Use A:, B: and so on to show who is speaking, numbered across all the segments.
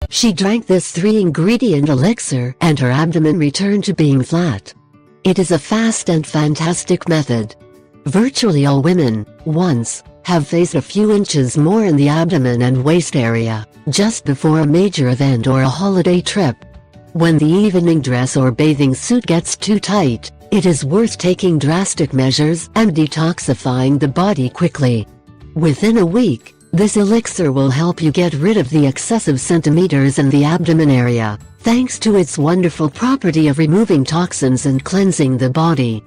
A: She drank this 3-ingredient elixir and her abdomen returned to being flat. It is a fast and fantastic method. Virtually all women, once, have faced a few inches more in the abdomen and waist area, just before a major event or a holiday trip. When the evening dress or bathing suit gets too tight, it is worth taking drastic measures and detoxifying the body quickly. Within a week, this elixir will help you get rid of the excessive centimeters in the abdomen area, thanks to its wonderful property of removing toxins and cleansing the body.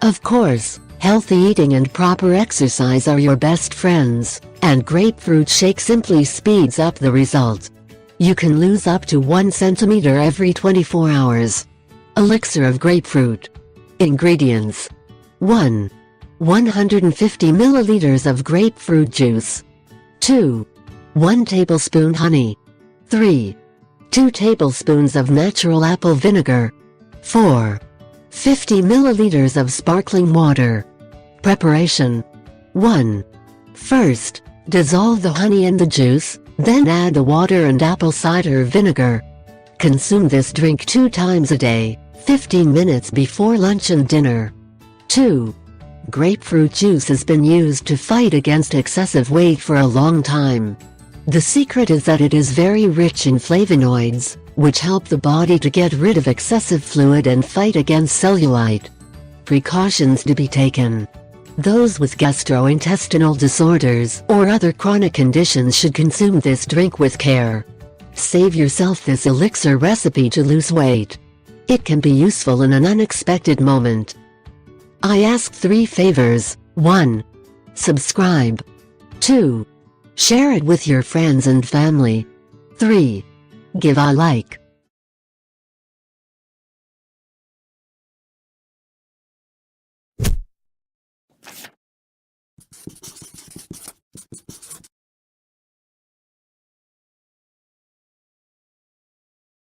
A: Of course, healthy eating and proper exercise are your best friends, and grapefruit shake simply speeds up the result. You can lose up to 1 centimeter every 24 hours. Elixir of grapefruit. Ingredients: 1. 150 milliliters of grapefruit juice. 2. 1 tablespoon honey. 3. 2 tablespoons of natural apple vinegar. 4. 50 milliliters of sparkling water. Preparation: 1. First, dissolve the honey in the juice, then add the water and apple cider vinegar. Consume this drink 2 times a day, 15 minutes before lunch and dinner. 2. Grapefruit juice has been used to fight against excessive weight for a long time. The secret is that it is very rich in flavonoids, which help the body to get rid of excessive fluid and fight against cellulite. Precautions to be taken: those with gastrointestinal disorders or other chronic conditions should consume this drink with care. Save yourself this elixir recipe to lose weight. It can be useful in an unexpected moment. I ask 3 favors. 1. Subscribe. 2. Share it with your friends and family. 3. Give a like.